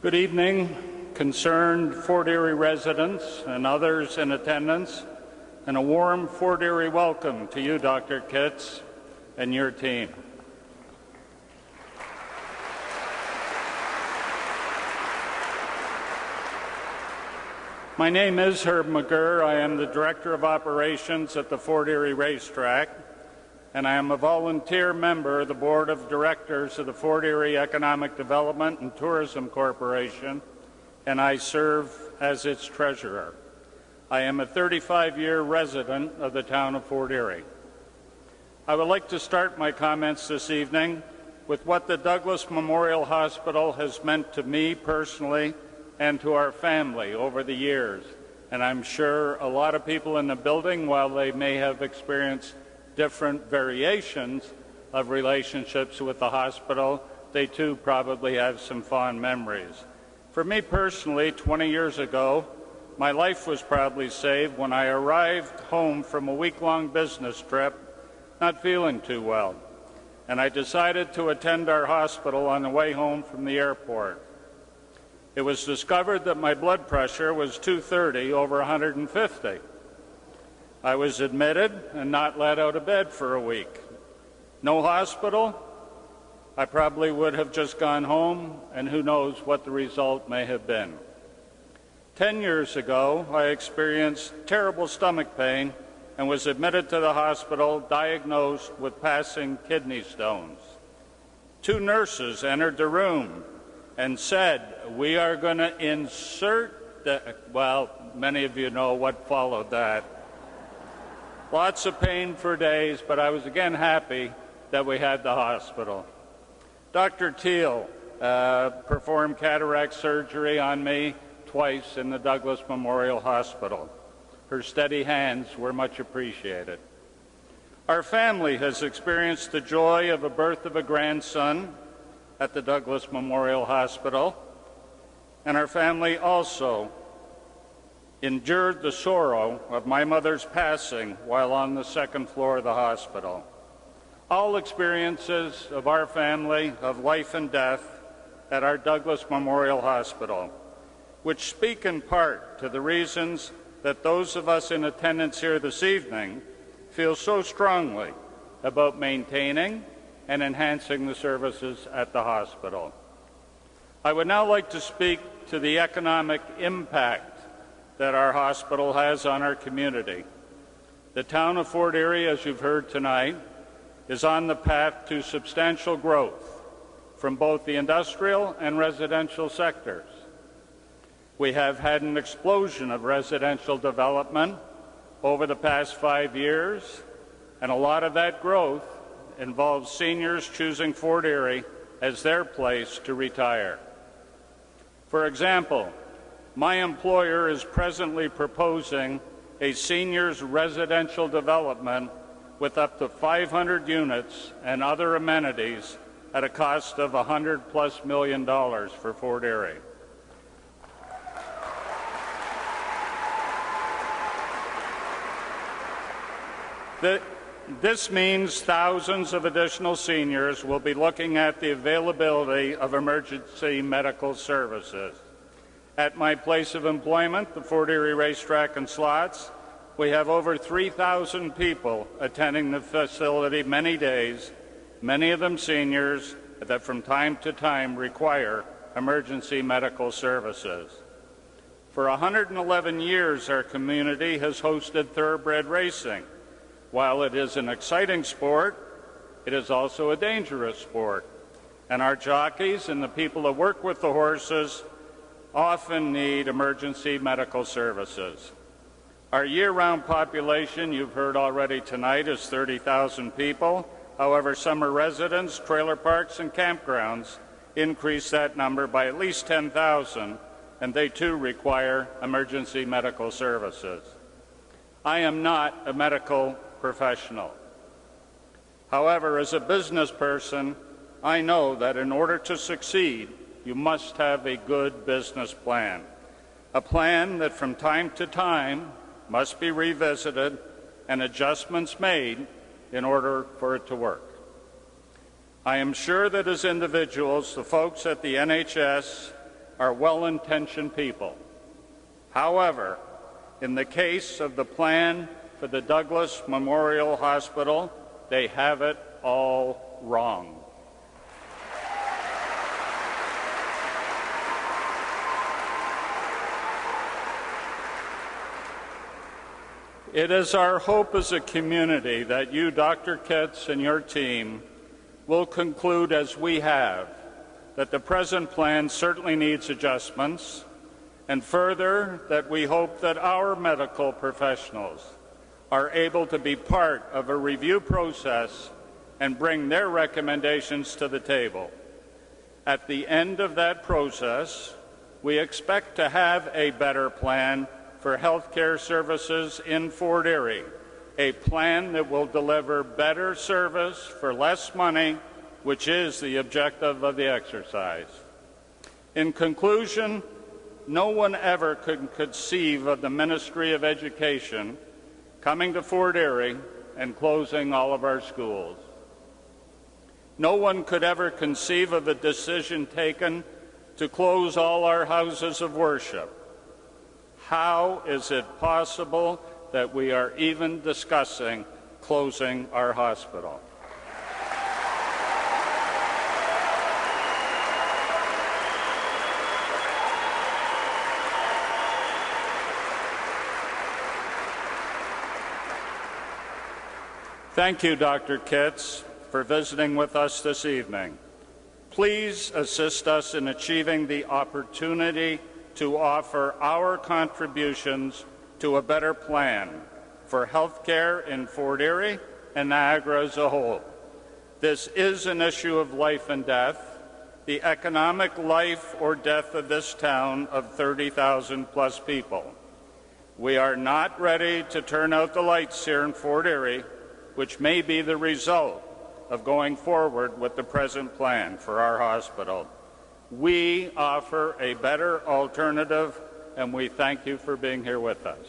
Good evening, concerned Fort Erie residents and others in attendance, and a warm Fort Erie welcome to you, Dr. Kitts, and your team. My name is Herb McGirr. I am the Director of Operations at the Fort Erie Racetrack, and I am a volunteer member of the Board of Directors of the Fort Erie Economic Development and Tourism Corporation, and I serve as its treasurer. I am a 35-year resident of the town of Fort Erie. I would like to start my comments this evening with what the Douglas Memorial Hospital has meant to me personally and to our family over the years. And I'm sure a lot of people in the building, while they may have experienced different variations of relationships with the hospital, they too probably have some fond memories. For me personally, 20 years ago, my life was probably saved when I arrived home from a week-long business trip, not feeling too well, and I decided to attend our hospital on the way home from the airport. It was discovered that my blood pressure was 230 over 150. I was admitted and not let out of bed for a week. No hospital. I probably would have just gone home, and who knows what the result may have been. 10 years ago, I experienced terrible stomach pain and was admitted to the hospital diagnosed with passing kidney stones. 2 nurses entered the room and said, "We are going to insert the..." Well, many of you know what followed that. Lots of pain for days, but I was again happy that we had the hospital. Dr. Teal performed cataract surgery on me twice in the Douglas Memorial Hospital. Her steady hands were much appreciated. Our family has experienced the joy of a birth of a grandson at the Douglas Memorial Hospital, and our family also endured the sorrow of my mother's passing while on the 2nd floor of the hospital. All experiences of our family of life and death at our Douglas Memorial Hospital, which speak in part to the reasons that those of us in attendance here this evening feel so strongly about maintaining and enhancing the services at the hospital. I would now like to speak to the economic impact that our hospital has on our community. The town of Fort Erie, as you've heard tonight, is on the path to substantial growth from both the industrial and residential sectors. We have had an explosion of residential development over the past 5 years, and a lot of that growth involves seniors choosing Fort Erie as their place to retire. For example, my employer is presently proposing a seniors residential development with up to 500 units and other amenities at a cost of $100+ million for Fort Erie. This means thousands of additional seniors will be looking at the availability of emergency medical services. At my place of employment, the Fort Erie Racetrack and Slots, we have over 3,000 people attending the facility many days, many of them seniors that from time to time require emergency medical services. For 111 years, our community has hosted thoroughbred racing. While it is an exciting sport, it is also a dangerous sport, and our jockeys and the people that work with the horses often need emergency medical services. Our year-round population, you've heard already tonight, is 30,000 people. However, summer residents, trailer parks, and campgrounds increase that number by at least 10,000, and they too require emergency medical services. I am not a medical professional. However, as a business person, I know that in order to succeed, you must have a good business plan, a plan that from time to time must be revisited and adjustments made in order for it to work. I am sure that as individuals, the folks at the NHS are well-intentioned people. However, in the case of the plan for the Douglas Memorial Hospital, they have it all wrong. It is our hope as a community that you, Dr. Kitts, and your team will conclude, as we have, that the present plan certainly needs adjustments, and further, that we hope that our medical professionals are able to be part of a review process and bring their recommendations to the table. At the end of that process, we expect to have a better plan for health care services in Fort Erie, a plan that will deliver better service for less money, which is the objective of the exercise. In conclusion, no one ever could conceive of the Ministry of Education coming to Fort Erie and closing all of our schools. No one could ever conceive of a decision taken to close all our houses of worship. How is it possible that we are even discussing closing our hospital? Thank you, Dr. Kitts, for visiting with us this evening. Please assist us in achieving the opportunity to offer our contributions to a better plan for health care in Fort Erie and Niagara as a whole. This is an issue of life and death, the economic life or death of this town of 30,000 plus people. We are not ready to turn out the lights here in Fort Erie, which may be the result of going forward with the present plan for our hospital. We offer a better alternative, and we thank you for being here with us.